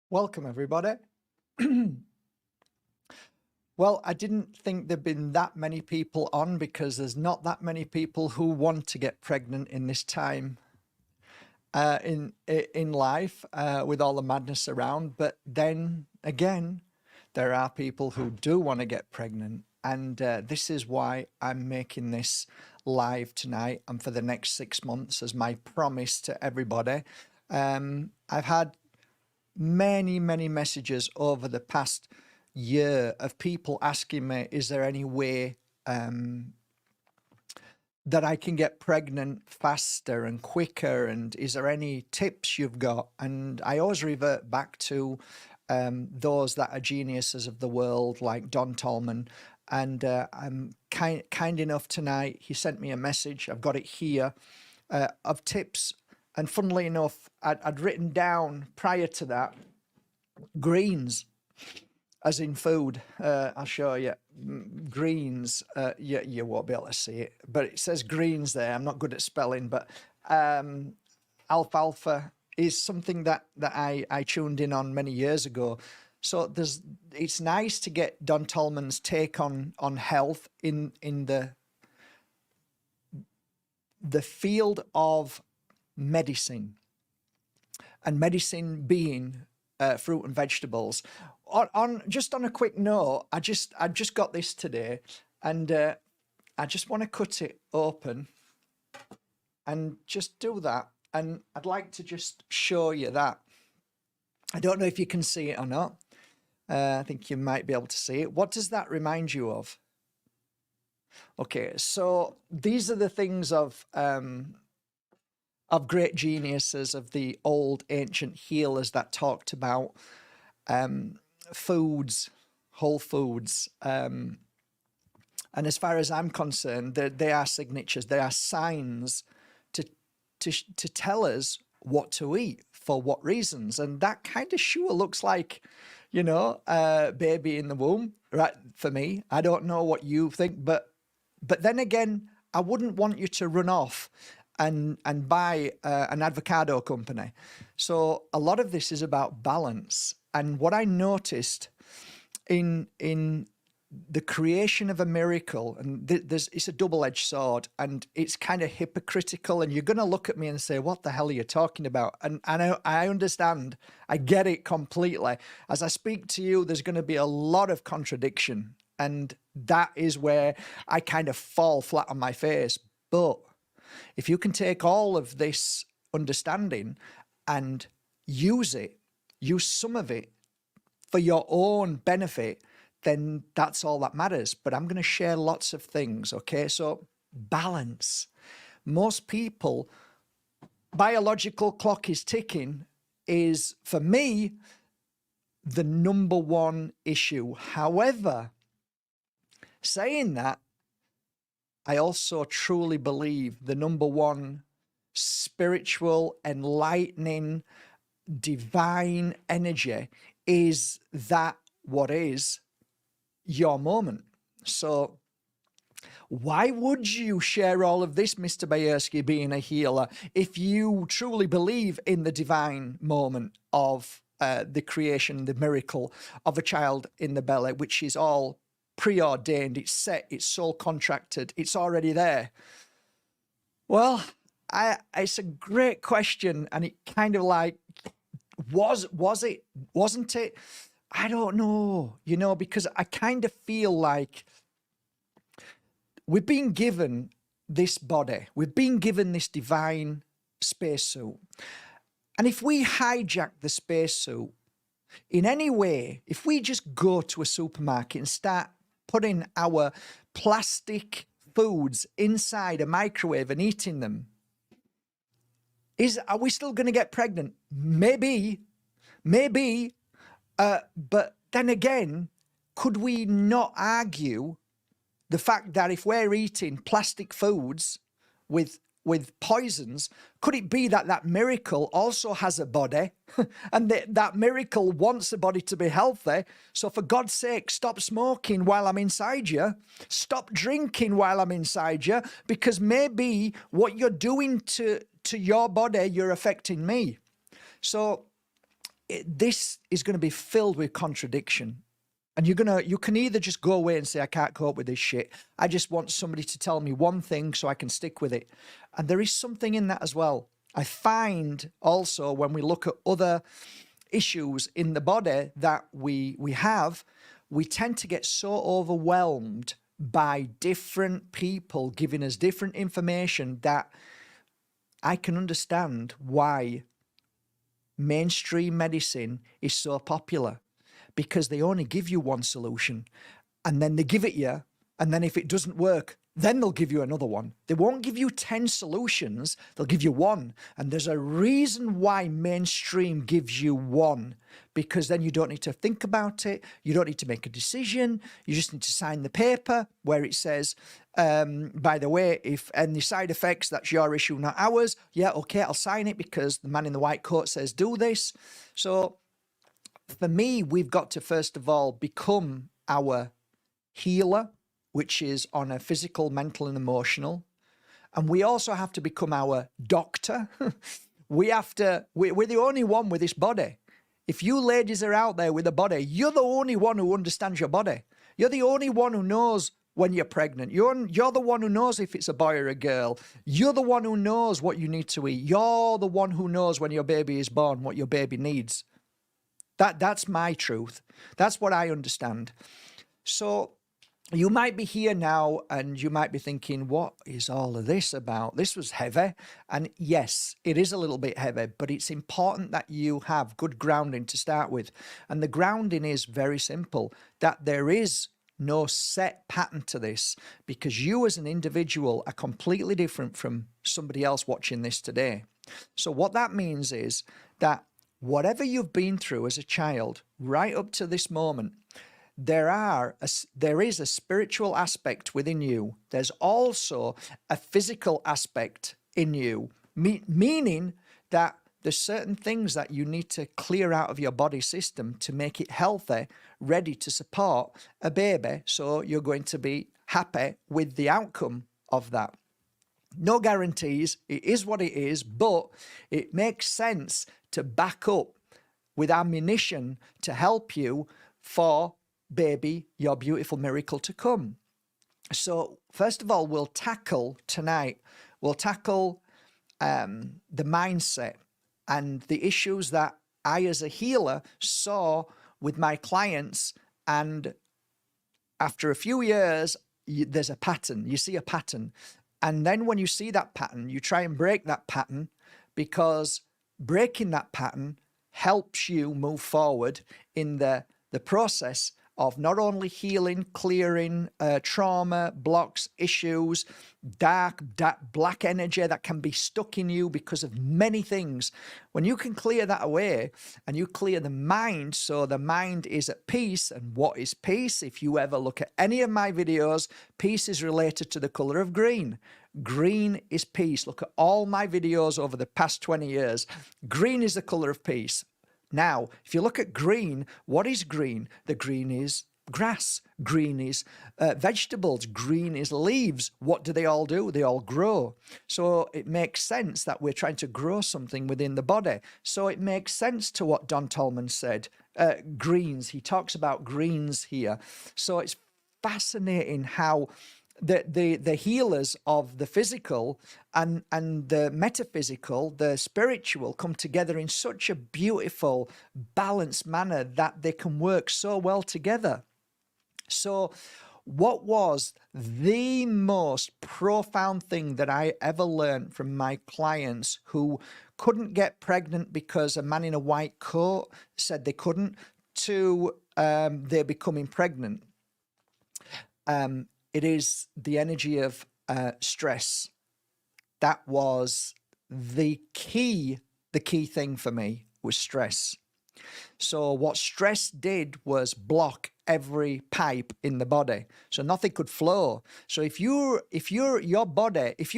Welcome, everybody. Well, I didn't think there'd been that many people on because there's not that many people who want to get pregnant in this time in life with all the madness around. But then again, there are people who do want to get pregnant. And this is why I'm making this live tonight and for the next 6 months as my promise to everybody. I've had many messages over the past year of people asking me, is there any way that I can get pregnant faster and quicker, and is there any tips you've got? And I always revert back to those that are geniuses of the world like Don Tolman. And I'm kind enough tonight, he sent me a message, I've got it here, of tips. And funnily enough, I'd written down prior to that, greens, as in food. I'll show you. Greens, you won't be able to see it, but it says greens there. I'm not good at spelling, but alfalfa is something that I tuned in on many years ago. So it's nice to get Don Tolman's take on health in the field of medicine, and medicine being fruit and vegetables. On a quick note, I just got this today, and I just want to cut it open and just do that. And I'd like to just show you that. I don't know if you can see it or not. I think you might be able to see it. What does that remind you of? Okay, so these are the things of great geniuses, of the old ancient healers that talked about foods, whole foods. And as far as I'm concerned, they are signatures, they are signs to tell us what to eat for what reasons. And that kind of sure looks like, baby in the womb, right? For me, I don't know what you think, but then again, I wouldn't want you to run off and buy an avocado company. So a lot of this is about balance. And what I noticed in the creation of a miracle, and it's a double-edged sword, and it's kind of hypocritical, and you're going to look at me and say, what the hell are you talking about? And I understand, I get it completely. As I speak to you, there's going to be a lot of contradiction, and that is where I kind of fall flat on my face. But if you can take all of this understanding and use some of it for your own benefit, then that's all that matters. But I'm going to share lots of things, okay? So balance. Most people, biological clock is ticking is, for me, the number one issue. However, saying that, I also truly believe the number one spiritual, enlightening, divine energy is that what is your moment. So why would you share all of this, Mr. Bayersky, being a healer, if you truly believe in the divine moment of the creation, the miracle of a child in the belly, which is all preordained, it's set, it's soul contracted, it's already there? Well, it's a great question, and it kind of like, was it, wasn't it? I don't know, because I kind of feel like we've been given this body, we've been given this divine spacesuit. And if we hijack the spacesuit in any way, if we just go to a supermarket and start putting our plastic foods inside a microwave and eating them, are we still going to get pregnant? Maybe. But then again, could we not argue the fact that if we're eating plastic foods with poisons, could it be that miracle also has a body and that miracle wants the body to be healthy? So for God's sake, stop smoking while I'm inside you. Stop drinking while I'm inside you, because maybe what you're doing to your body, you're affecting me. So this is going to be filled with contradiction. And you can either just go away and say, I can't cope with this shit. I just want somebody to tell me one thing so I can stick with it. And there is something in that as well. I find also when we look at other issues in the body that we have, we tend to get so overwhelmed by different people giving us different information that I can understand why mainstream medicine is so popular, because they only give you one solution and then they give it you. And then if it doesn't work, then they'll give you another one. They won't give you 10 solutions. They'll give you one. And there's a reason why mainstream gives you one, because then you don't need to think about it. You don't need to make a decision. You just need to sign the paper where it says, by the way, if any side effects, that's your issue, not ours. Yeah, okay, I'll sign it because the man in the white coat says do this. So for me, we've got to first of all become our healer, which is on a physical, mental, and emotional. And we also have to become our doctor. We're the only one with this body. If you ladies are out there with a body, you're the only one who understands your body. You're the only one who knows when you're pregnant. You're the one who knows if it's a boy or a girl. You're the one who knows what you need to eat. You're the one who knows when your baby is born, what your baby needs. That's my truth. That's what I understand. So you might be here now and you might be thinking, what is all of this about? This was heavy. And yes, it is a little bit heavy, but it's important that you have good grounding to start with. And the grounding is very simple, that there is no set pattern to this, because you as an individual are completely different from somebody else watching this today. So what that means is that whatever you've been through as a child, right up to this moment, there is a spiritual aspect within you. There's also a physical aspect in you, meaning that there's certain things that you need to clear out of your body system to make it healthy, ready to support a baby. So you're going to be happy with the outcome of that. No guarantees. It is what it is, but it makes sense to back up with ammunition to help you for, baby, your beautiful miracle to come. So first of all, we'll tackle the mindset and the issues that I as a healer saw with my clients. And after a few years, there's a pattern. You see a pattern. And then when you see that pattern, you try and break that pattern, because breaking that pattern helps you move forward in the process of not only healing, clearing trauma, blocks, issues, dark, black energy that can be stuck in you because of many things. When you can clear that away and you clear the mind, so the mind is at peace. And what is peace? If you ever look at any of my videos, peace is related to the color of green. Green is peace. Look at all my videos over the past 20 years. Green is the color of peace. Now, if you look at green, what is green? The green is grass. Green is vegetables. Green is leaves. What do? They all grow. So it makes sense that we're trying to grow something within the body. So it makes sense to what Don Tolman said. Greens, he talks about greens here. So it's fascinating how the healers of the physical and the metaphysical, the spiritual, come together in such a beautiful, balanced manner that they can work so well together. So what was the most profound thing that I ever learned from my clients who couldn't get pregnant because a man in a white coat said they couldn't, to they're becoming pregnant? It is the energy of stress. That was the key thing for me, was stress. So what stress did was block every pipe in the body, so nothing could flow. So if you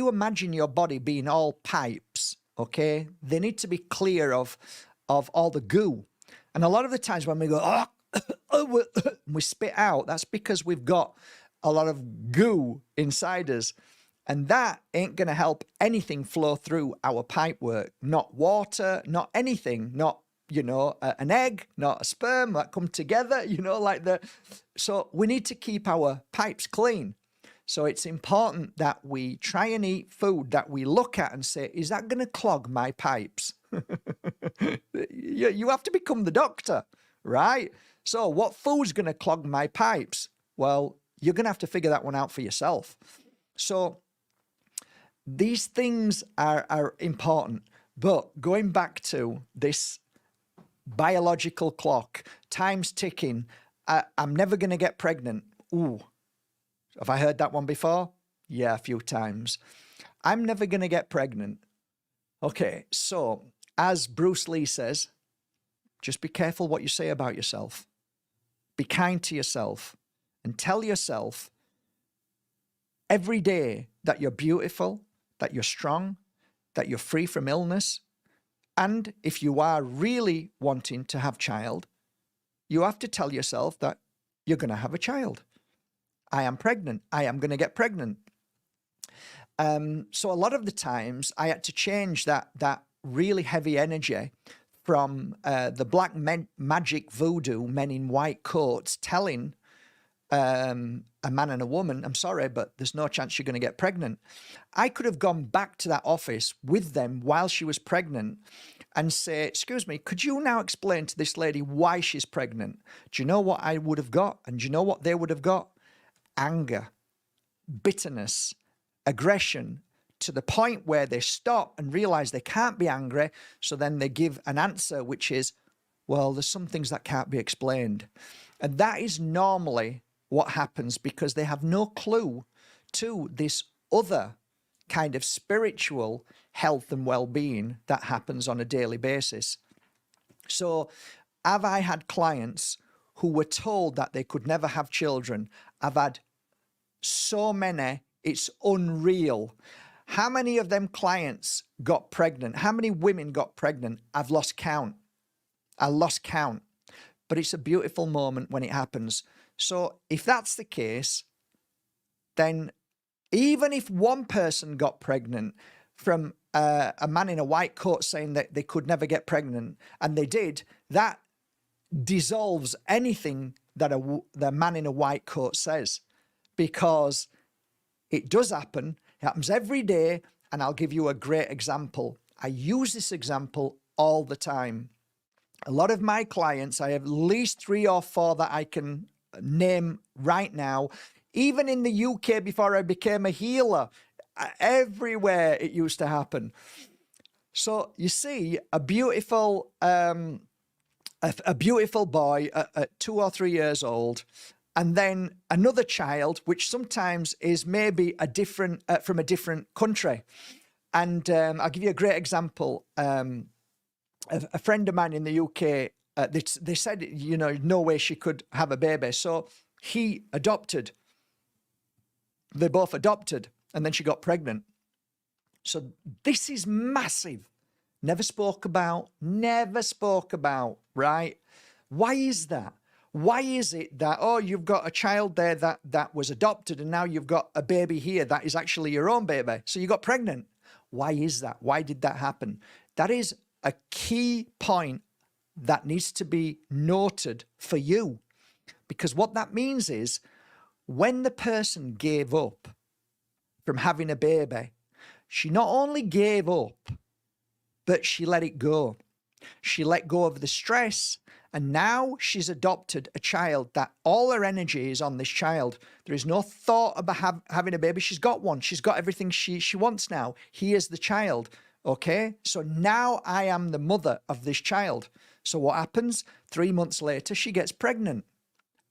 imagine your body being all pipes, okay, they need to be clear of all the goo. And a lot of the times when we go, we spit out, that's because we've got a lot of goo inside us, and that ain't going to help anything flow through our pipework. Not water, not anything, not an egg, not a sperm that come together, so we need to keep our pipes clean. So it's important that we try and eat food that we look at and say, is that going to clog my pipes? You have to become the doctor, right? So what food's going to clog my pipes? Well, you're going to have to figure that one out for yourself. So these things are important. But going back to this biological clock, time's ticking, I'm never going to get pregnant. Ooh, have I heard that one before? Yeah, a few times. I'm never going to get pregnant. Okay, so as Bruce Lee says, just be careful what you say about yourself. Be kind to yourself and tell yourself every day that you're beautiful, that you're strong, that you're free from illness. And if you are really wanting to have child, you have to tell yourself that you're going to have a child. I am pregnant. I am going to get pregnant. So a lot of the times I had to change that really heavy energy from the black magic voodoo men in white coats telling a man and a woman, I'm sorry, but there's no chance you're going to get pregnant. I could have gone back to that office with them while she was pregnant and say, excuse me, could you now explain to this lady why she's pregnant? Do you know what I would have got? And do you know what they would have got? Anger, bitterness, aggression, to the point where they stop and realize they can't be angry. So then they give an answer, which is, well, there's some things that can't be explained. And that is normally what happens because they have no clue to this other kind of spiritual health and well-being that happens on a daily basis. So have I had clients who were told that they could never have children? I've had so many, it's unreal. How many of them clients got pregnant? How many women got pregnant? I've lost count. I lost count. But it's a beautiful moment when it happens. So if that's the case, then even if one person got pregnant from a man in a white coat saying that they could never get pregnant, and they did, that dissolves anything that the man in a white coat says, because it does happen. It happens every day. And I'll give you a great example. I use this example all the time. A lot of my clients, I have at least 3 or 4 that I can name right now. Even in the UK, before I became a healer, everywhere it used to happen. So you see a beautiful boy at 2 or 3 years old, and then another child, which sometimes is maybe a different from a different country. And I'll give you a great example. A friend of mine in the UK, they said, no way she could have a baby. So he adopted. They both adopted, and then she got pregnant. So this is massive. Never spoke about, right? Why is that? Why is it that, you've got a child there that was adopted, and now you've got a baby here that is actually your own baby? So you got pregnant. Why is that? Why did that happen? That is a key point that needs to be noted for you, because what that means is when the person gave up from having a baby, she not only gave up, but she let it go. She let go of the stress, and now she's adopted a child that all her energy is on this child. There is no thought about having a baby. She's got one. She's got everything she wants now. He is the child. Okay, so now I am the mother of this child. So what happens? 3 months later, she gets pregnant.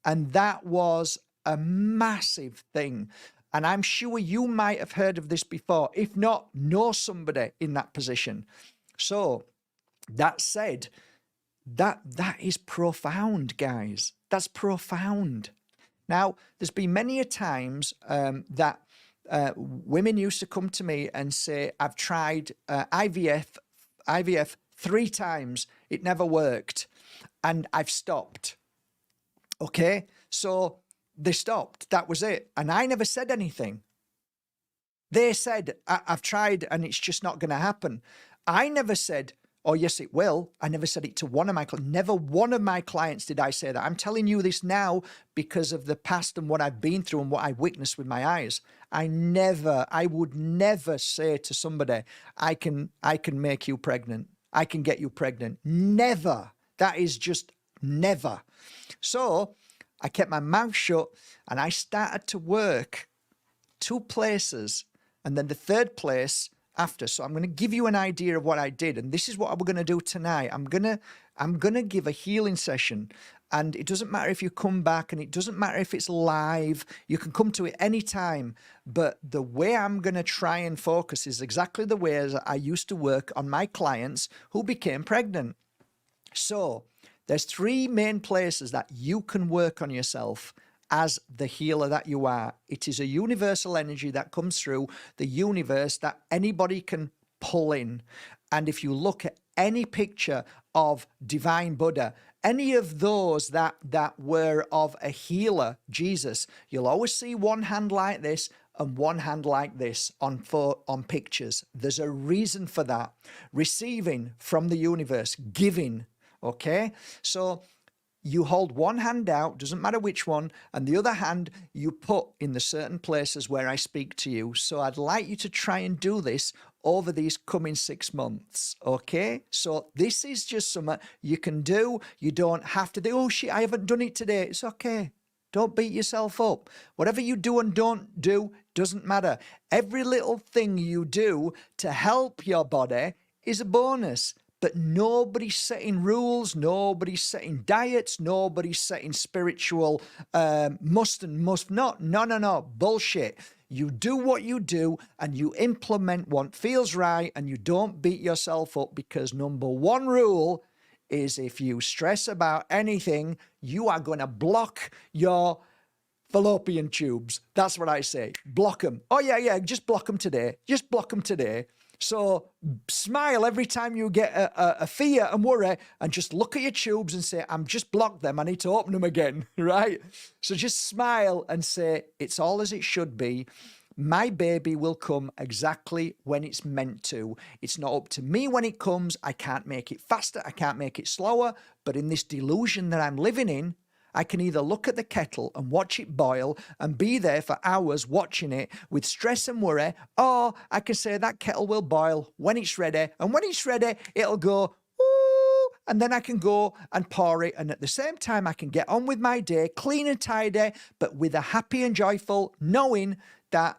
And that was a massive thing. And I'm sure you might have heard of this before. If not, know somebody in that position. So that said, that is profound, guys. That's profound. Now, there's been many a times that women used to come to me and say, I've tried IVF 3 times. It never worked. And I've stopped. Okay. So they stopped. That was it. And I never said anything. They said, I've tried and it's just not going to happen. I never said, Oh, yes, it will. I never said it to one of my clients. Never one of my clients did I say that. I'm telling you this now because of the past and what I've been through and what I witnessed with my eyes. I would never say to somebody, I can make you pregnant. I can get you pregnant. Never. That is just never. So I kept my mouth shut and I started to work 2 places and then the 3rd place after. So I'm going to give you an idea of what I did. And this is what we're going to do tonight. I'm going to give a healing session. And it doesn't matter if you come back and it doesn't matter if it's live. You can come to it anytime. But the way I'm going to try and focus is exactly the way as I used to work on my clients who became pregnant. So there's 3 main places that you can work on yourself as the healer that you are. It is a universal energy that comes through the universe that anybody can pull in. And if you look at any picture of divine Buddha, any of those that were of a healer, Jesus, you'll always see one hand like this and one hand like this on pictures. There's a reason for that. Receiving from the universe, giving. Okay, so you hold one hand out, doesn't matter which one, and the other hand you put in the certain places where I speak to you. So I'd like you to try and do this over these coming 6 months. Okay, so this is just something you can do. You don't have to do, oh shit, I haven't done it today. It's okay. Don't beat yourself up. Whatever you do and don't do doesn't matter. Every little thing you do to help your body is a bonus. But nobody's setting rules, nobody's setting diets, nobody's setting spiritual must and must not. No. Bullshit. You do what you do and you implement what feels right and you don't beat yourself up because number 1 rule is if you stress about anything, you are going to block your fallopian tubes. That's what I say. Block them. Oh, yeah, just block them today. Just block them today. So smile every time you get a fear and worry and just look at your tubes and say, I'm just blocked them. I need to open them again, right? So just smile and say, it's all as it should be. My baby will come exactly when it's meant to. It's not up to me when it comes. I can't make it faster. I can't make it slower. But in this delusion that I'm living in, I can either look at the kettle and watch it boil and be there for hours watching it with stress and worry, or I can say that kettle will boil when it's ready, and when it's ready, it'll go, ooh, and then I can go and pour it, and at the same time, I can get on with my day, clean and tidy, but with a happy and joyful knowing that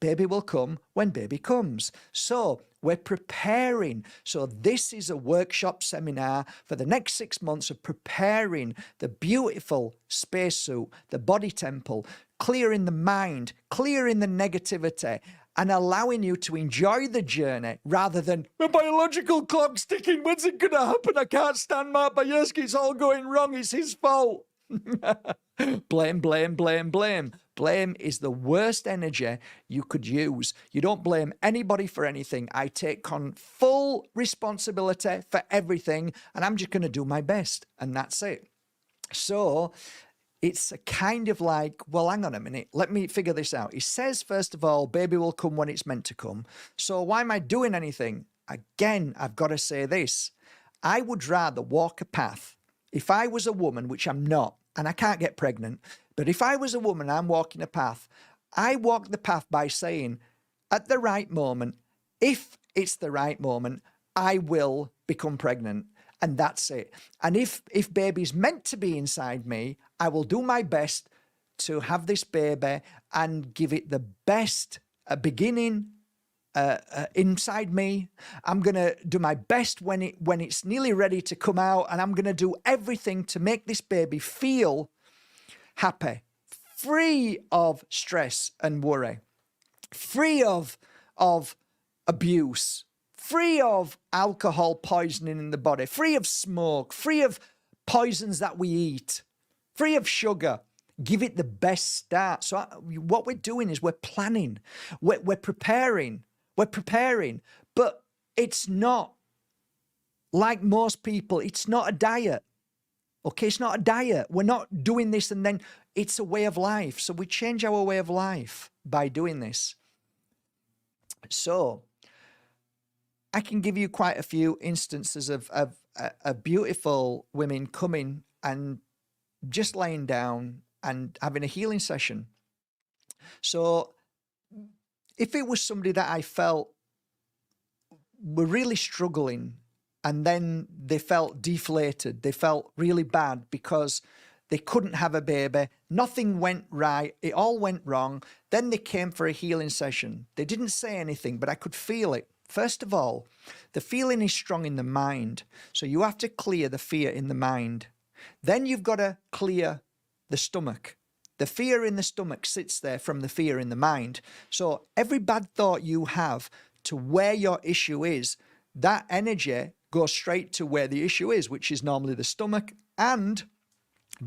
baby will come when baby comes. So we're preparing. So this is a workshop seminar for the next 6 months of preparing the beautiful spacesuit, the body temple, clearing the mind, clearing the negativity, and allowing you to enjoy the journey rather than, my biological clock's ticking, when's it going to happen? I can't stand Mark Bayersky, it's all going wrong, it's his fault. Blame. Blame is the worst energy you could use. You don't blame anybody for anything. I take on full responsibility for everything, and I'm just going to do my best, and that's it. So it's a kind of like, well, hang on a minute, let me figure this out. He says, first of all, baby will come when it's meant to come. So why am I doing anything? Again, I've got to say this. I would rather walk a path. If I was a woman, which I'm not, and I can't get pregnant, but if I was a woman, I'm walking a path. I walk the path by saying, at the right moment, if it's the right moment, I will become pregnant. And that's it. And if baby's meant to be inside me, I will do my best to have this baby and give it the best beginning inside me. I'm going to do my best when it's nearly ready to come out, and I'm going to do everything to make this baby feel happy, free of stress and worry, free of abuse, free of alcohol poisoning in the body, free of smoke, free of poisons that we eat, free of sugar. Give it the best start. So what we're doing is we're planning, we're preparing, but it's not like most people. It's not a diet. Okay, it's not a diet. We're not doing this and then it's a way of life. So we change our way of life by doing this. So I can give you quite a few instances of beautiful women coming and just laying down and having a healing session. So if it was somebody that I felt were really struggling and then they felt deflated, they felt really bad because they couldn't have a baby, nothing went right, it all went wrong, then they came for a healing session. They didn't say anything, but I could feel it. First of all, the feeling is strong in the mind. So you have to clear the fear in the mind. Then you've got to clear the stomach. The fear in the stomach sits there from the fear in the mind. So every bad thought you have to where your issue is, that energy goes straight to where the issue is, which is normally the stomach and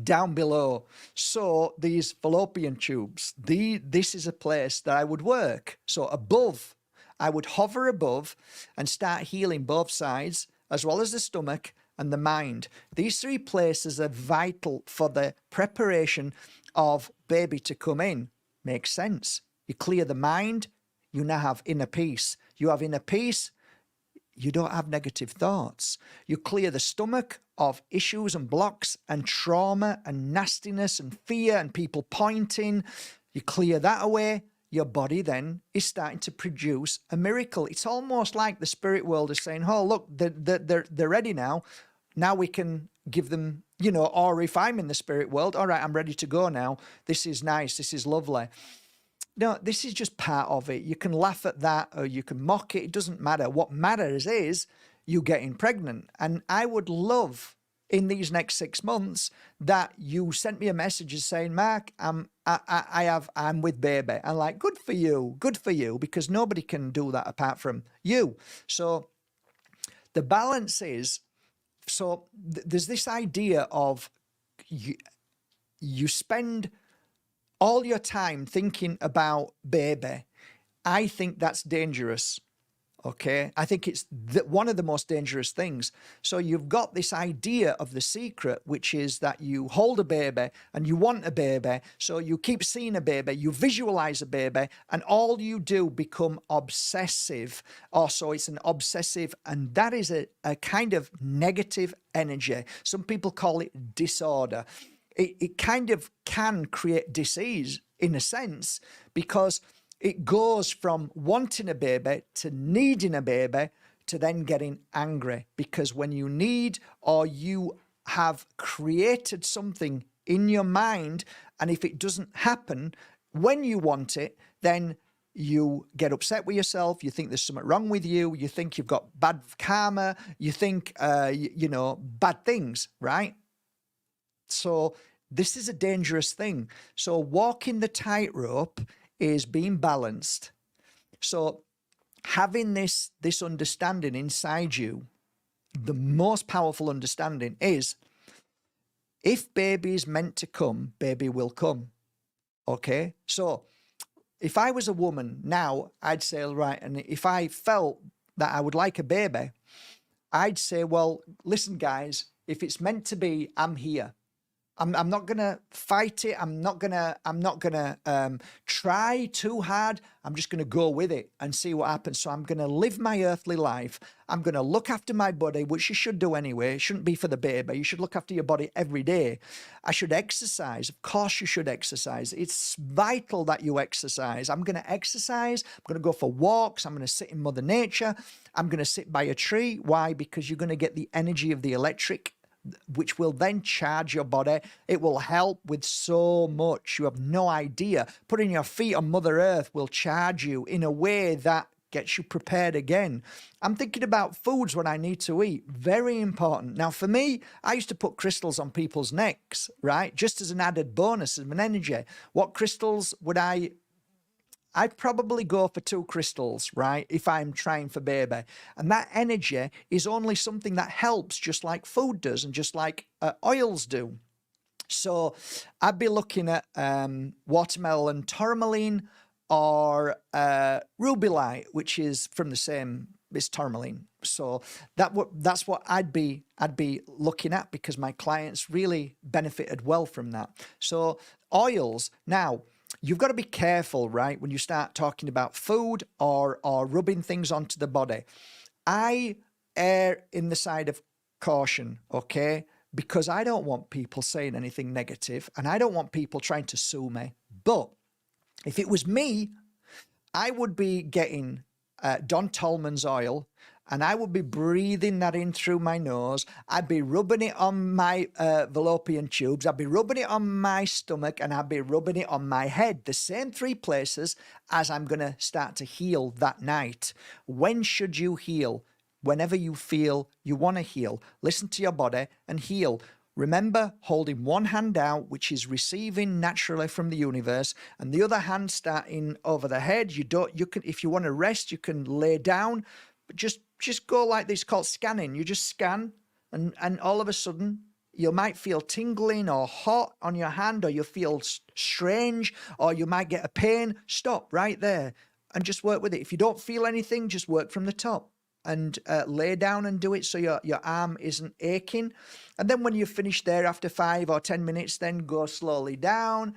down below. So these fallopian tubes, this is a place that I would work. So above, I would hover above and start healing both sides, as well as the stomach and the mind. These three places are vital for the preparation of baby to come in. Makes sense. You clear the mind, you now have inner peace. You have inner peace, you don't have negative thoughts. You clear the stomach of issues and blocks and trauma and nastiness and fear and people pointing. You clear that away. Your body then is starting to produce a miracle. It's almost like the spirit world is saying, oh, look, they're ready now. Now we can give them, you know, or if I'm in the spirit world, all right, I'm ready to go now. This is nice. This is lovely. No, this is just part of it. You can laugh at that or you can mock it. It doesn't matter. What matters is you getting pregnant. And I would love in these next 6 months that you sent me a message saying, Mark, I'm with baby. I'm like, good for you, because nobody can do that apart from you. So the balance is, so there's this idea of you spend all your time thinking about baby. I think that's dangerous. Okay, I think it's one of the most dangerous things. So you've got this idea of the secret, which is that you hold a baby and you want a baby. So you keep seeing a baby, you visualize a baby, and all you do become obsessive. Also, it's an obsessive, and that is a kind of negative energy. Some people call it disorder. It kind of can create disease in a sense, because it goes from wanting a baby to needing a baby to then getting angry, because when you need or you have created something in your mind, and if it doesn't happen when you want it, then you get upset with yourself. You think there's something wrong with you. You think you've got bad karma. You think, bad things, right? So this is a dangerous thing. So walking the tightrope is being balanced. So having this understanding inside you, the most powerful understanding is, if baby is meant to come, baby will come. Okay? So if I was a woman now, I'd say, right, and if I felt that I would like a baby, I'd say, well, listen, guys, if it's meant to be, I'm here. I'm not gonna fight it. I'm not gonna try too hard. I'm just gonna go with it and see what happens. So I'm gonna live my earthly life. I'm gonna look after my body, which you should do anyway. It shouldn't be for the baby. You should look after your body every day. I should exercise. Of course you should exercise. It's vital that you exercise. I'm gonna exercise. I'm gonna go for walks. I'm gonna sit in Mother Nature. I'm gonna sit by a tree. Why? Because you're gonna get the energy of the electric, which will then charge your body. It will help with so much. You have no idea. Putting your feet on Mother Earth will charge you in a way that gets you prepared again. I'm thinking about foods when I need to eat. Very important. Now, for me, I used to put crystals on people's necks, right? Just as an added bonus, as an energy. What crystals would I'd probably go for 2 crystals, right? If I'm trying for baby. And that energy is only something that helps, just like food does and just like oils do. So I'd be looking at watermelon tourmaline or ruby which is from the same, it's tourmaline. So that's what I'd be looking at, because my clients really benefited well from that. So oils. Now, you've got to be careful, right, when you start talking about food or rubbing things onto the body. I err in the side of caution, okay? Because I don't want people saying anything negative and I don't want people trying to sue me. But if it was me, I would be getting Don Tolman's oil and I would be breathing that in through my nose. I'd be rubbing it on my fallopian tubes. I'd be rubbing it on my stomach and I'd be rubbing it on my head. The same 3 places as I'm going to start to heal that night. When should you heal? Whenever you feel you want to heal. Listen to your body and heal. Remember holding one hand out, which is receiving naturally from the universe, and the other hand starting over the head. You can, if you want to rest, you can lay down, but just go like this, called scanning. You just scan, and all of a sudden you might feel tingling or hot on your hand, or you feel strange, or you might get a pain. Stop right there and just work with it. If you don't feel anything, just work from the top. And lay down and do it so your arm isn't aching. And then when you're finished there after 5 or 10 minutes, then go slowly down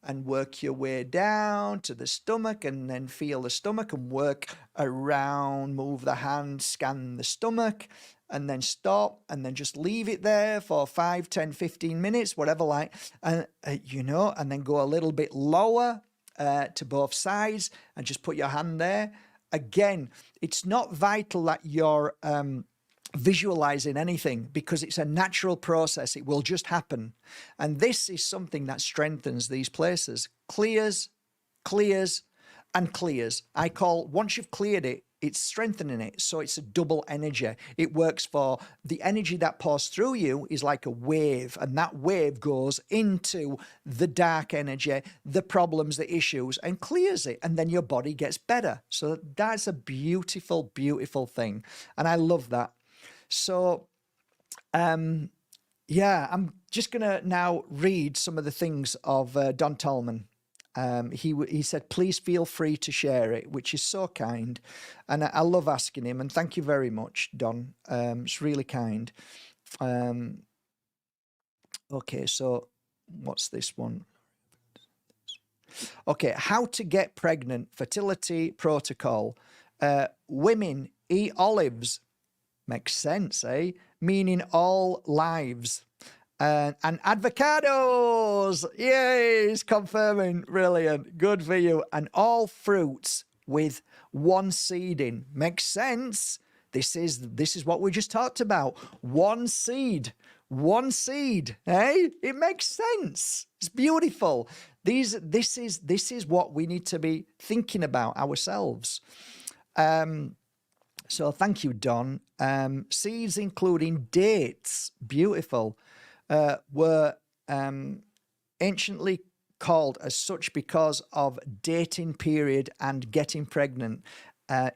and work your way down to the stomach, and then feel the stomach and work around, move the hand, scan the stomach, and then stop, and then just leave it there for 5, 10, 15 minutes, whatever, like, and and then go a little bit lower to both sides and just put your hand there. Again, it's not vital that you're visualizing anything, because it's a natural process. It will just happen. And this is something that strengthens these places. Clears, clears, and clears. I call, once you've cleared it, it's strengthening it. So it's a double energy. It works for the energy that pours through you is like a wave, and that wave goes into the dark energy, the problems, the issues, and clears it. And then your body gets better. So that's a beautiful, beautiful thing. And I love that. So, yeah, I'm just going to now read some of the things of Don Tolman. He said, please feel free to share it, which is so kind. And I love asking him. And thank you very much, Don. It's really kind. Okay, so what's this one? Okay, how to get pregnant, fertility protocol. Women eat olives. Makes sense, eh? Meaning all lives. And avocados, yay, it's confirming, brilliant, good for you. And all fruits with one seed in. Makes sense. This is what we just talked about. One seed, eh? It makes sense. It's beautiful. This is what we need to be thinking about ourselves. So thank you, Don. Seeds including dates, beautiful. Were anciently called as such because of dating period and getting pregnant.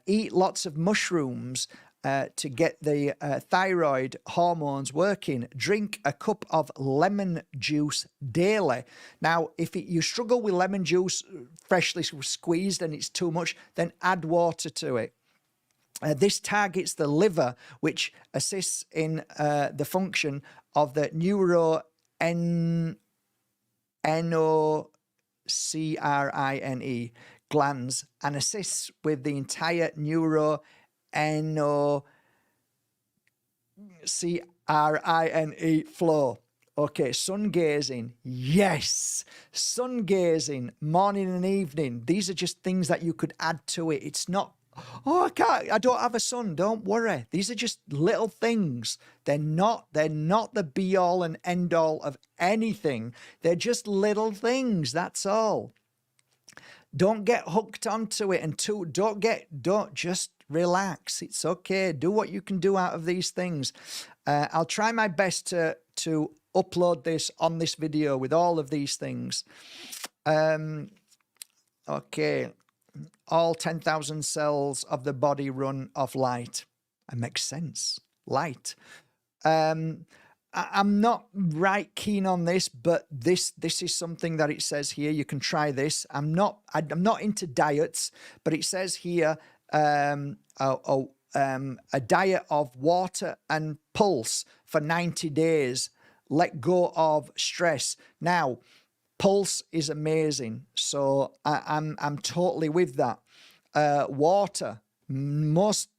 Eat lots of mushrooms to get the thyroid hormones working. Drink a cup of lemon juice daily. Now, if you struggle with lemon juice freshly squeezed and it's too much, then add water to it. This targets the liver, which assists in the function of the neuroendocrine glands, and assists with the entire neuroendocrine flow. Okay, sun gazing. Yes, sun gazing, morning and evening. These are just things that you could add to it. It's not, oh, I don't have a son. Don't worry. These are just little things. They're not the be all and end all of anything. They're just little things. That's all. Don't get hooked onto it, and don't just relax. It's okay. Do what you can do out of these things. I'll try my best to upload this on this video with all of these things. Okay. All 10,000 cells of the body run off light. It makes sense. Light. I'm not right keen on this, but this is something that it says here. You can try this. I'm not into diets, but it says here a diet of water and pulse for 90 days. Let go of stress. Now, pulse is amazing, so I'm totally with that. Water, Most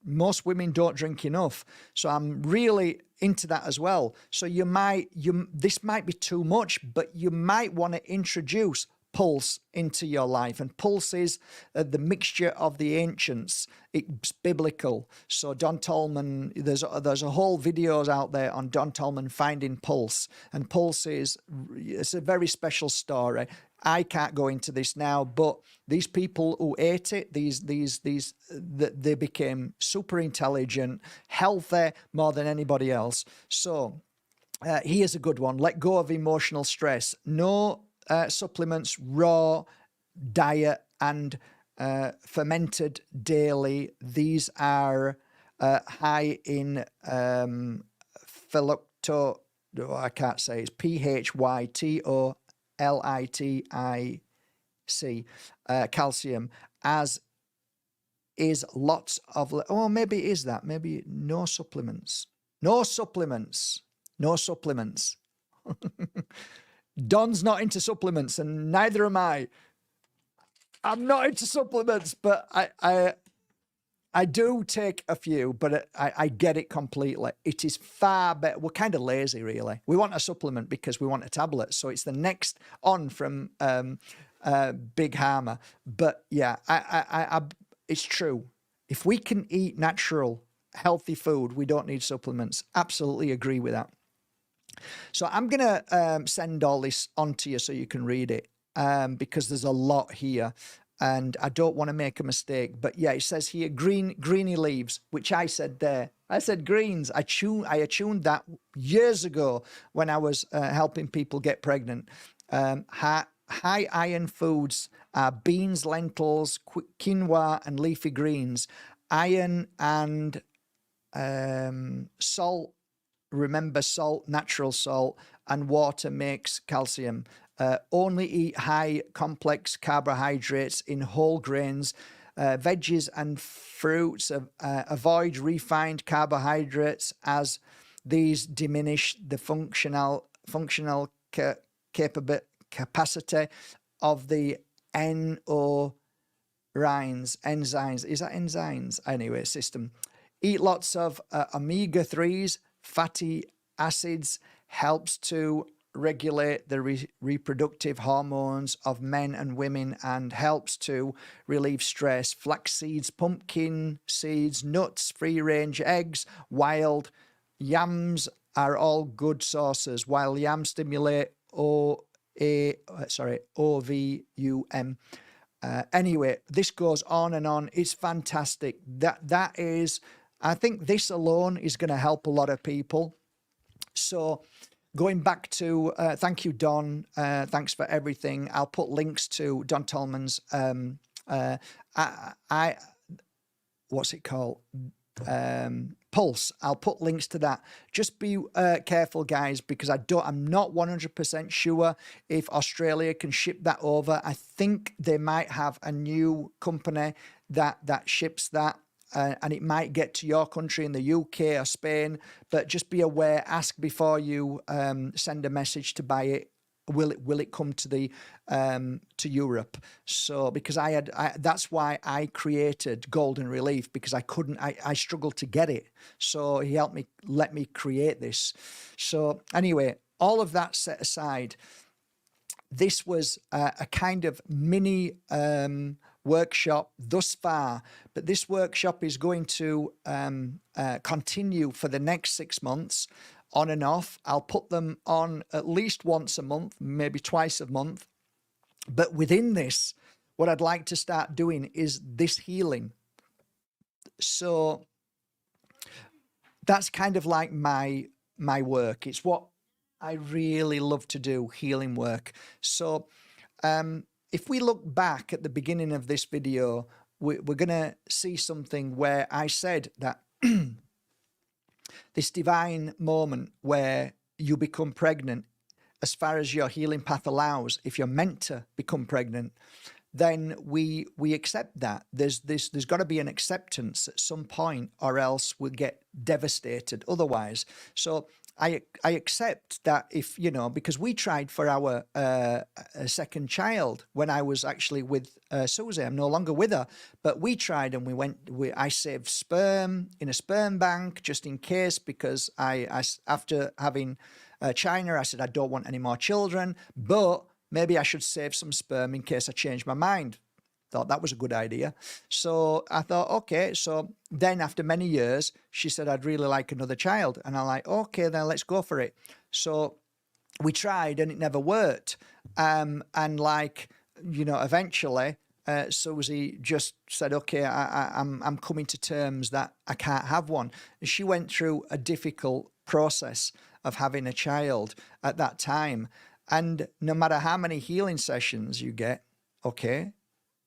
women don't drink enough, so I'm really into that as well. So this might be too much, but you might want to introduce pulse into your life. And pulse is the mixture of the ancients. It's biblical. So Don Tolman, there's a whole videos out there on Don Tolman finding pulse, and pulse it's a very special story. I can't go into this now, but these people who ate it, they became super intelligent, healthy more than anybody else. So here's a good one. Let go of emotional stress. No supplements, raw diet, and fermented daily. These are high in phylacto. Oh, I can't say it's PHYTOLITIC calcium, as is lots of. Oh, maybe it is that. Maybe no supplements. No supplements. No supplements. Don's not into supplements, and neither am I. I'm not into supplements, but I do take a few, but I get it completely. It is far better. We're kind of lazy, really. We want a supplement because we want a tablet. So it's the next on from Big Harmer. But yeah, it's true. If we can eat natural, healthy food, we don't need supplements. Absolutely agree with that. So I'm going to send all this on to you so you can read it, because there's a lot here and I don't want to make a mistake. But yeah, it says here, greeny leaves, which I said there. I said greens. I attuned that years ago when I was helping people get pregnant. High iron foods are beans, lentils, quinoa, and leafy greens. Iron and salt. Remember, salt, natural salt, and water makes calcium. Only eat high complex carbohydrates in whole grains, veggies and fruits. Avoid refined carbohydrates, as these diminish the functional capacity of the enzymes. Is that enzymes? Anyway, system. Eat lots of omega-3s. Fatty acids helps to regulate the reproductive hormones of men and women and helps to relieve stress. Flax seeds, pumpkin seeds, nuts, free-range eggs, wild yams are all good sources. Wild yams stimulate OVUM. Anyway, this goes on and on. It's fantastic. That is. I think this alone is going to help a lot of people. So going back to, thank you, Don. Thanks for everything. I'll put links to Don Tolman's, what's it called? Pulse. I'll put links to that. Just be careful, guys, because I'm not 100% sure if Australia can ship that over. I think they might have a new company that ships that. And it might get to your country in the UK or Spain, but just be aware. Ask before you send a message to buy it. Will it come to the to Europe? So because that's why I created Golden Relief, because I struggled to get it. So he helped me, let me create this. So anyway, all of that set aside, this was a kind of mini workshop thus far, but this workshop is going to continue for the next 6 months, on and off. I'll put them on at least once a month, maybe twice a month. But within this, what I'd like to start doing is this healing. So that's kind of like my work. It's what I really love to do, healing work. So if we look back at the beginning of this video, we're going to see something where I said that this divine moment where you become pregnant, as far as your healing path allows, if you're meant to become pregnant, then we accept that. There's got to be an acceptance at some point, or else we'll get devastated otherwise. So I accept that if, because we tried for our second child when I was actually with Susie. I'm no longer with her, but we tried and I saved sperm in a sperm bank just in case, because after having China, I said, I don't want any more children, but maybe I should save some sperm in case I change my mind. Thought that was a good idea. So I thought, okay. So then after many years, she said, I'd really like another child. And I'm like, okay, then let's go for it. So we tried and it never worked. And eventually, Susie just said, okay, I'm coming to terms that I can't have one. And she went through a difficult process of having a child at that time. And no matter how many healing sessions you get, okay,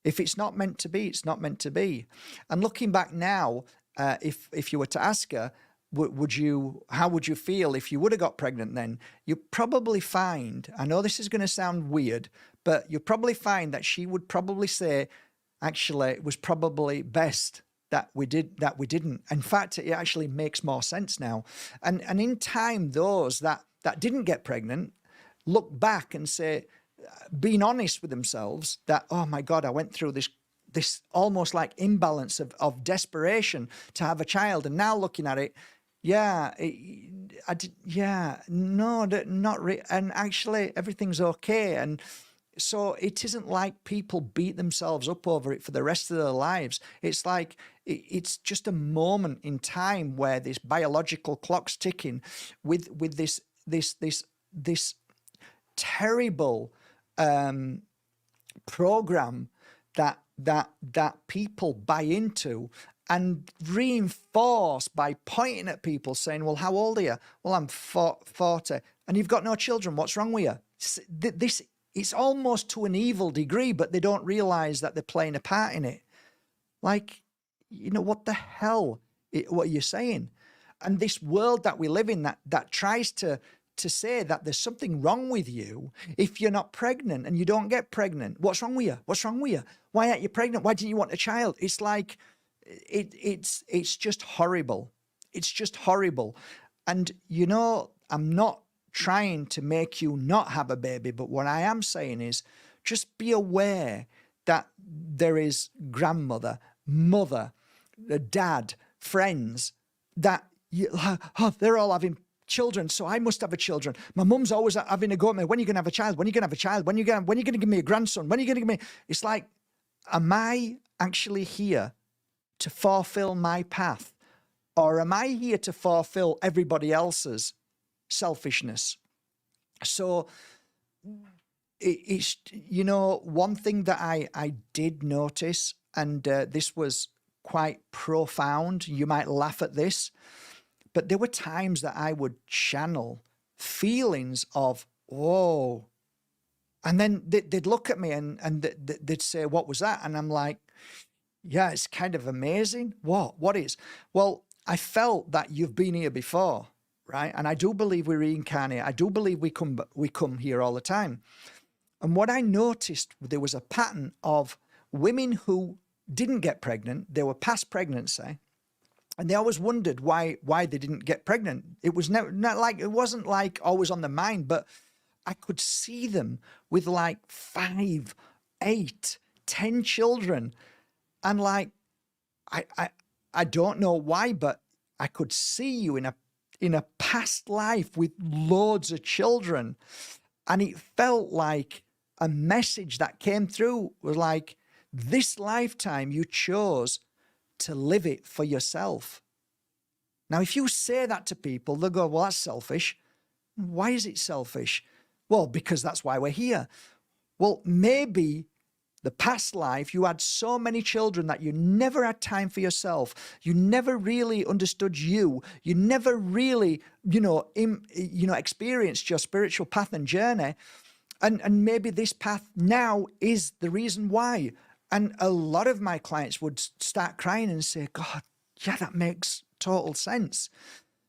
if it's not meant to be, it's not meant to be. And looking back now, if you were to ask her, how would you feel if you would have got pregnant then? You probably find, I know this is going to sound weird, but you'll probably find that she would probably say, actually, it was probably best that we didn't. In fact, it actually makes more sense now. And in time, those that didn't get pregnant look back and say, being honest with themselves, that, oh my God, I went through this almost like imbalance of desperation to have a child. And now looking at it, not really. And actually everything's okay. And so it isn't like people beat themselves up over it for the rest of their lives. It's like, it's just a moment in time where this biological clock's ticking with this terrible program that people buy into and reinforce by pointing at people saying, well, how old are you? Well, I'm 40 and you've got no children. What's wrong with you? It's almost to an evil degree, but they don't realize that they're playing a part in it. Like, what the hell? What are you saying? And this world that we live in that tries to say that there's something wrong with you if you're not pregnant and you don't get pregnant. What's wrong with you? What's wrong with you? Why aren't you pregnant? Why didn't you want a child? It's like, it's just horrible. It's just horrible. And, I'm not trying to make you not have a baby, but what I am saying is just be aware that there is grandmother, mother, dad, friends that they're all having children, so I must have a children. My mum's always having a go at me. When are you going to have a child? When are you going to have a child? When are you going to give me a grandson? When are you going to give me? It's like, am I actually here to fulfill my path, or am I here to fulfill everybody else's selfishness? So it's one thing that I did notice, and this was quite profound. You might laugh at this. But there were times that I would channel feelings of, oh, and then they'd look at me and they'd say, what was that? And I'm like, yeah, it's kind of amazing. What is? Well, I felt that you've been here before, right? And I do believe we reincarnate. I do believe we come here all the time. And what I noticed, there was a pattern of women who didn't get pregnant. They were past pregnancy. And they always wondered why they didn't get pregnant. It was it wasn't like always on the mind, but I could see them with like 5, 8, 10 children. And like, I don't know why, but I could see you in a past life with loads of children. And it felt like a message that came through was like, this lifetime you chose to live it for yourself. Now, if you say that to people, they'll go, well, that's selfish. Why is it selfish? Well, because that's why we're here. Well, maybe the past life, you had so many children that you never had time for yourself. You never really understood you. You never really, experienced your spiritual path and journey. And maybe this path now is the reason why. And a lot of my clients would start crying and say, God, yeah, that makes total sense.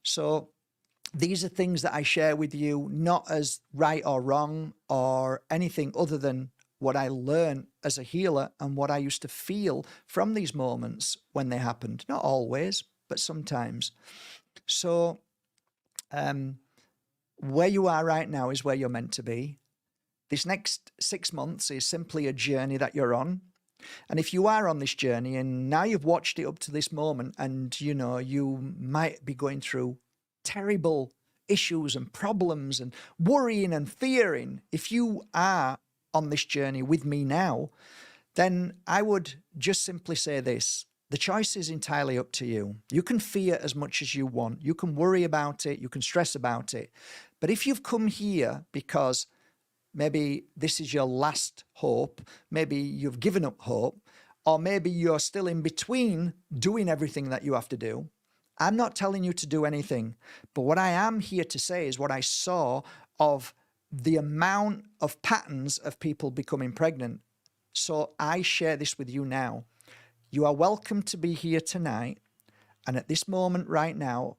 So these are things that I share with you, not as right or wrong or anything other than what I learned as a healer and what I used to feel from these moments when they happened. Not always, but sometimes. So where you are right now is where you're meant to be. This next 6 months is simply a journey that you're on. And if you are on this journey and now you've watched it up to this moment, and you know, you might be going through terrible issues and problems and worrying and fearing, if you are on this journey with me now, then I would just simply say this: the choice is entirely up to you. You can fear as much as you want. You can worry about it. You can stress about it. But if you've come here because maybe this is your last hope, maybe you've given up hope, or maybe you're still in between doing everything that you have to do, I'm not telling you to do anything. But what I am here to say is what I saw of the amount of patterns of people becoming pregnant. So I share this with you now. You are welcome to be here tonight. And at this moment right now,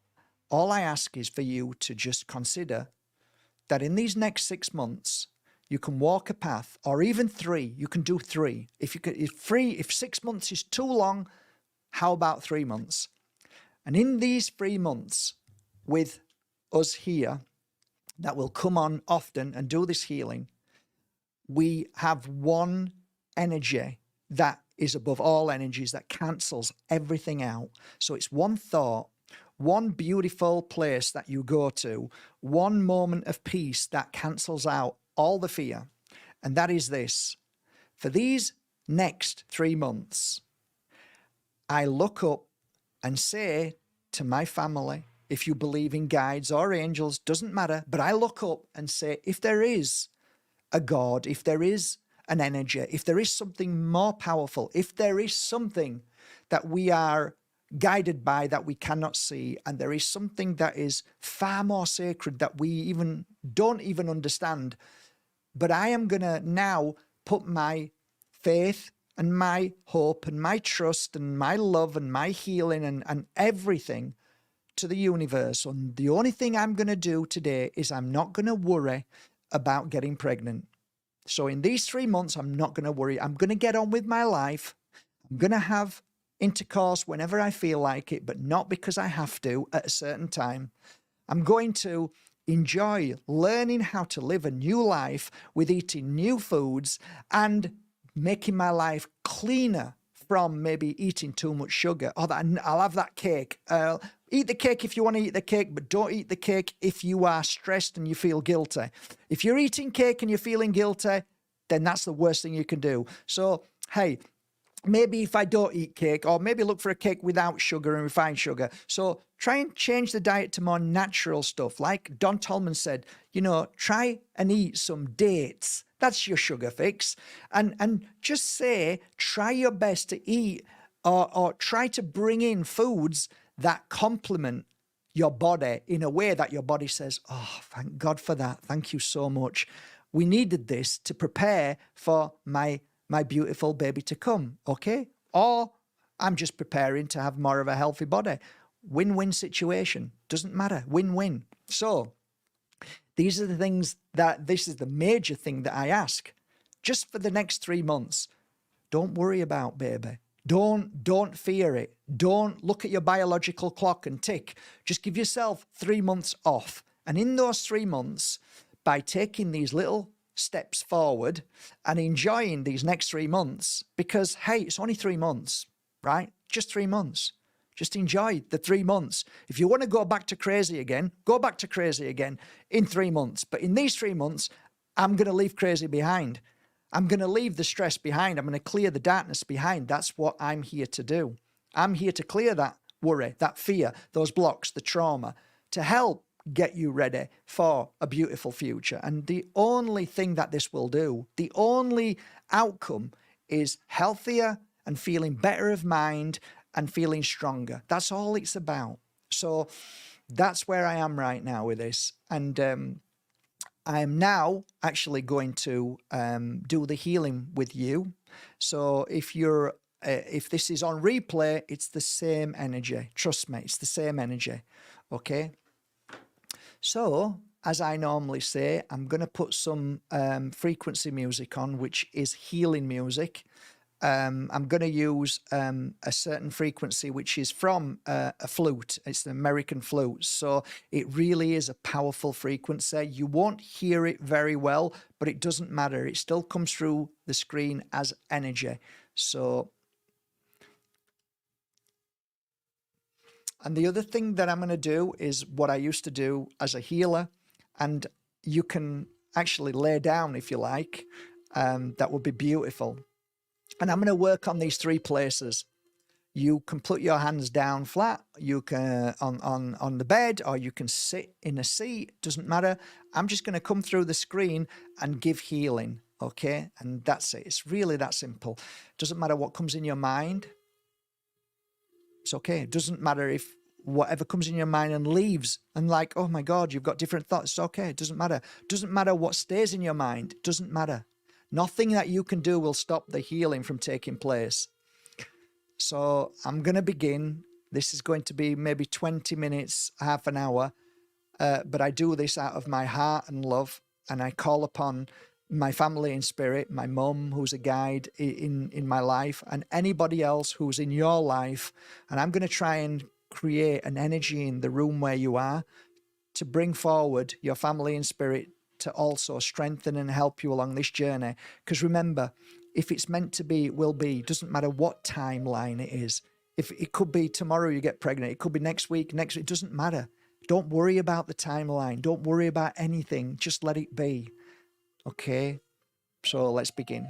all I ask is for you to just consider that in these next 6 months, you can walk a path, or even 3. You can do 3. If 6 months is too long, how about 3 months? And in these 3 months with us here that will come on often and do this healing, we have one energy that is above all energies, that cancels everything out. So it's one thought, one beautiful place that you go to, one moment of peace that cancels out all the fear. And that is this: for these next 3 months, I look up and say to my family, if you believe in guides or angels, doesn't matter, but I look up and say, if there is a God, if there is an energy, if there is something more powerful, if there is something that we are guided by that we cannot see, and there is something that is far more sacred that we don't even understand, but I am going to now put my faith and my hope and my trust and my love and my healing and everything to the universe. And the only thing I'm going to do today is I'm not going to worry about getting pregnant. So in these 3 months, I'm not going to worry. I'm going to get on with my life. I'm going to have intercourse whenever I feel like it, but not because I have to at a certain time. I'm going to enjoy learning how to live a new life with eating new foods and making my life cleaner from maybe eating too much sugar. Or that I'll have that cake. Eat the cake if you want to eat the cake, but don't eat the cake if you are stressed and you feel guilty. If you're eating cake and you're feeling guilty, then that's the worst thing you can do. So, hey, maybe if I don't eat cake, or maybe look for a cake without sugar and refined sugar. So try and change the diet to more natural stuff. Like Don Tolman said, try and eat some dates. That's your sugar fix. And just say, try your best to eat or try to bring in foods that complement your body in a way that your body says, oh, thank God for that. Thank you so much. We needed this to prepare for my beautiful baby to come, okay? Or I'm just preparing to have more of a healthy body. Win-win situation. Doesn't matter. Win-win. So these are the things this is the major thing that I ask. Just for the next 3 months, don't worry about baby. Don't fear it. Don't look at your biological clock and tick. Just give yourself 3 months off. And in those 3 months, by taking these little steps forward and enjoying these next 3 months, because, hey, it's only 3 months, right? Just 3 months. Just enjoy the 3 months. If you want to go back to crazy again, go back to crazy again in 3 months. But in these 3 months, I'm going to leave crazy behind. I'm going to leave the stress behind. I'm going to clear the darkness behind. That's what I'm here to do. I'm here to clear that worry, that fear, those blocks, the trauma, to help get you ready for a beautiful future. And the only thing that this will do, the only outcome is healthier and feeling better of mind and feeling stronger. That's all it's about. So that's where I am right now with this. And I am now actually going to do the healing with you. So if this is on replay, it's the same energy. Trust me, it's the same energy. Okay. So as I normally say, I'm going to put some frequency music on, which is healing music. I'm going to use a certain frequency, which is from a flute. It's an American flute. So it really is a powerful frequency. You won't hear it very well, but it doesn't matter. It still comes through the screen as energy. So, and the other thing that I'm going to do is what I used to do as a healer. And you can actually lay down if you like. That would be beautiful. And I'm going to work on these three places. You can put your hands down flat. You can on the bed, or you can sit in a seat. Doesn't matter. I'm just going to come through the screen and give healing. Okay, and that's it. It's really that simple. Doesn't matter what comes in your mind. It's okay. It doesn't matter if whatever comes in your mind and leaves, and like, oh my God, you've got different thoughts. It's okay. It doesn't matter. Doesn't matter what stays in your mind. It doesn't matter. Nothing that you can do will stop the healing from taking place. So I'm going to begin. This is going to be maybe 20 minutes, half an hour. But I do this out of my heart and love. And I call upon my family in spirit, my mum, who's a guide in my life, and anybody else who's in your life. And I'm going to try and create an energy in the room where you are to bring forward your family in spirit to also strengthen and help you along this journey. Because remember, if it's meant to be, it will be. Doesn't matter what timeline it is. If it could be tomorrow you get pregnant, it could be next week, it doesn't matter. Don't worry about the timeline. Don't worry about anything. Just let it be. Okay? So let's begin.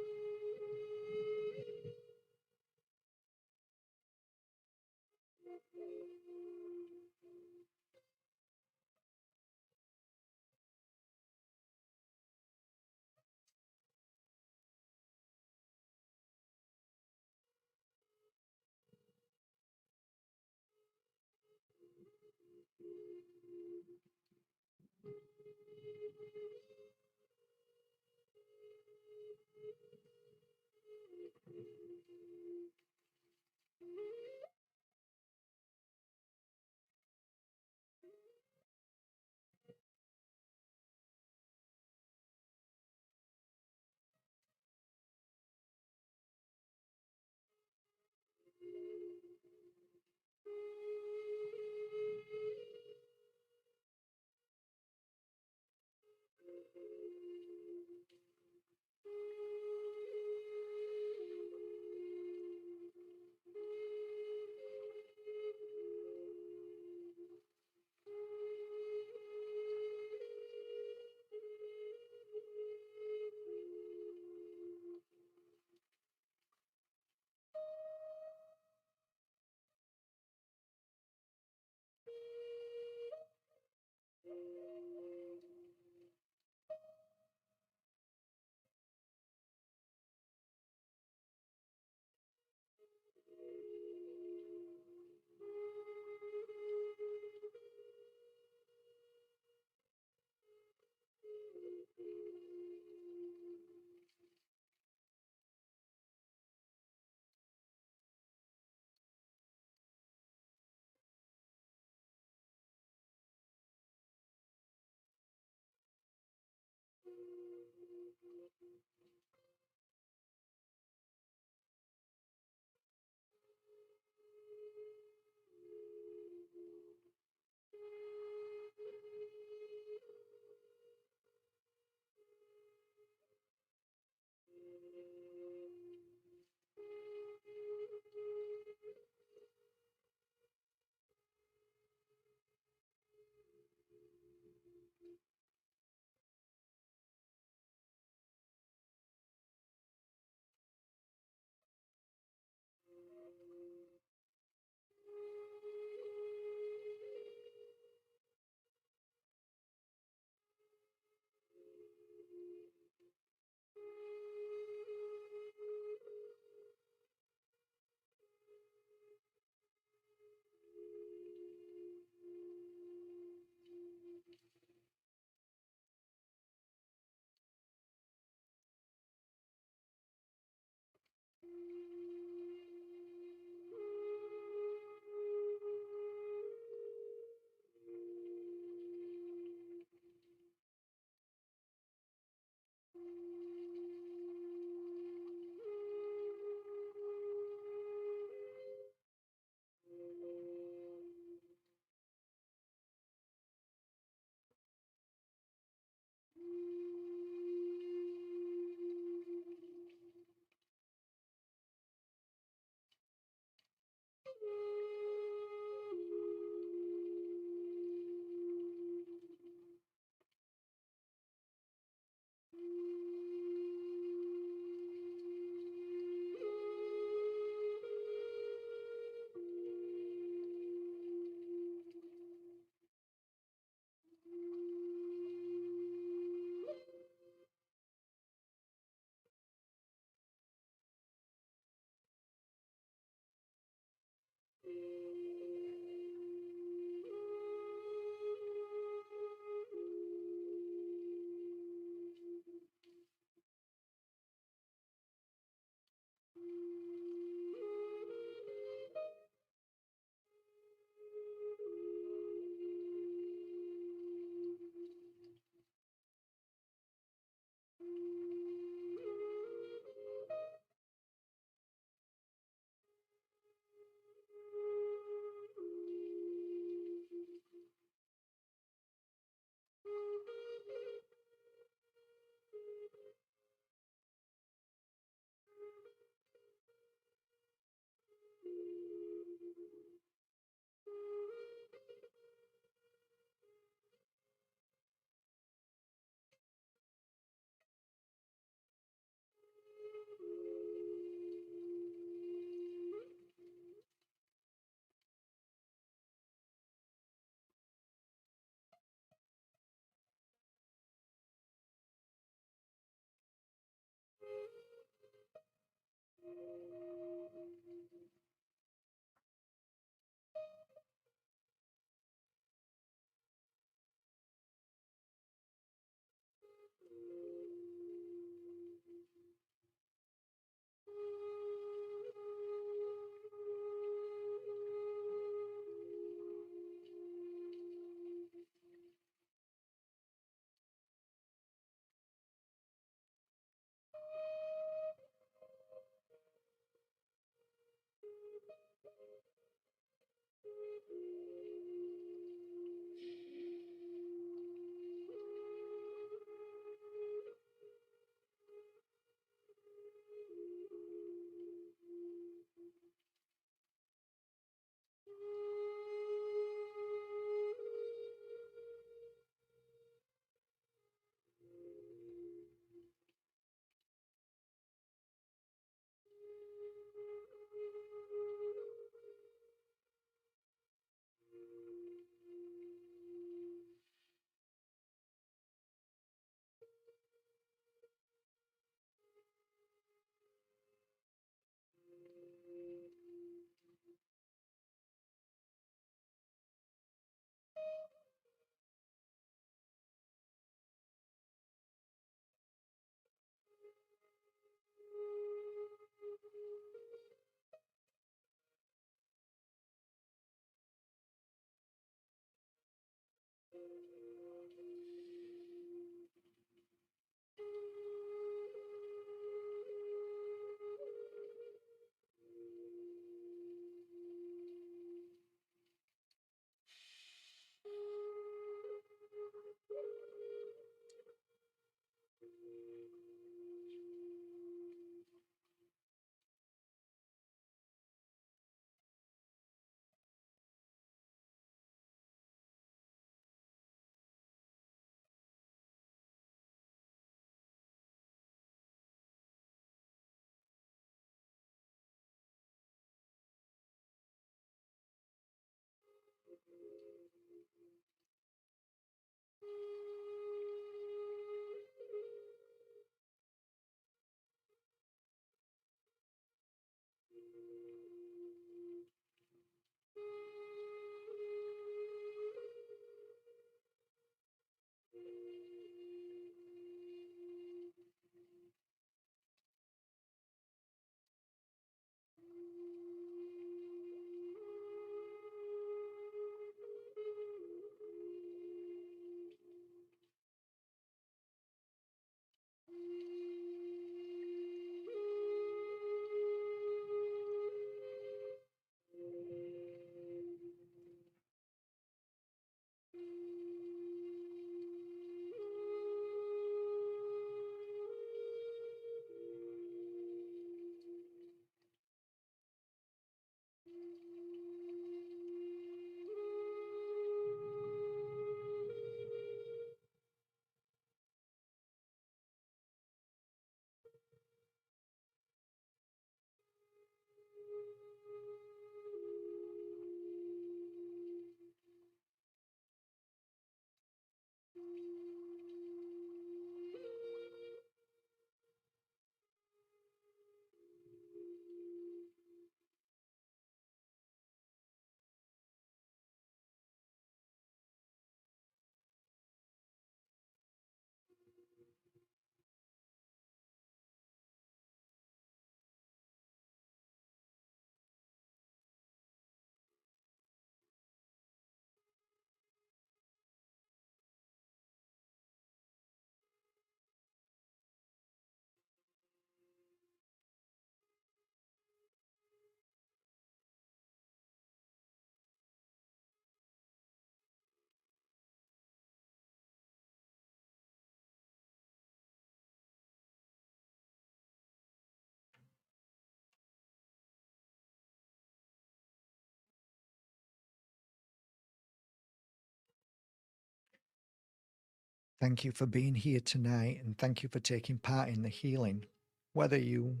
Thank you for being here tonight, and thank you for taking part in the healing. Whether you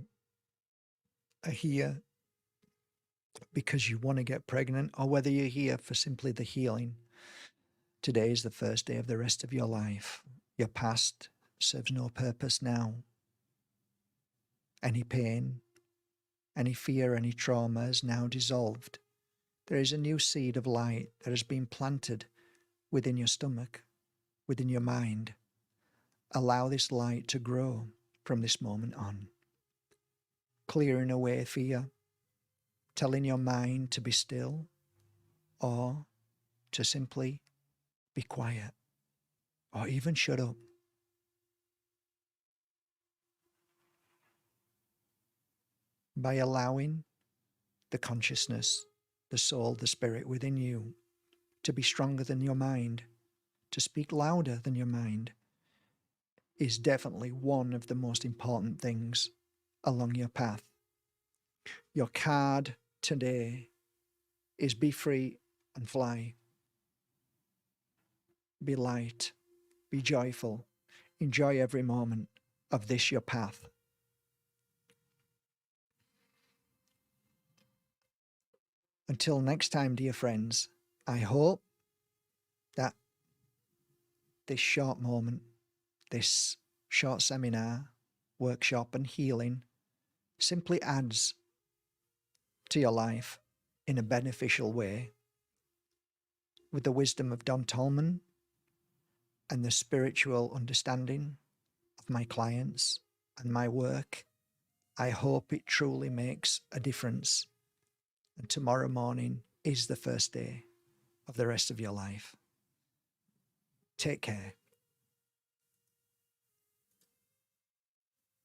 are here because you want to get pregnant or whether you're here for simply the healing, today is the first day of the rest of your life. Your past serves no purpose now. Any pain Any fear, any trauma is now dissolved. There is a new seed of light that has been planted within your stomach, within your mind. Allow this light to grow from this moment on, clearing away fear, telling your mind to be still or to simply be quiet or even shut up. By allowing the consciousness, the soul, the spirit within you to be stronger than your mind, to speak louder than your mind, is definitely one of the most important things along your path. Your card today is be free and fly. Be light, be joyful, enjoy every moment of this your path. Until next time, dear friends, I hope that this short moment, this short seminar, workshop and healing simply adds to your life in a beneficial way. With the wisdom of Don Tolman and the spiritual understanding of my clients and my work, I hope it truly makes a difference. And tomorrow morning is the first day of the rest of your life. Take care.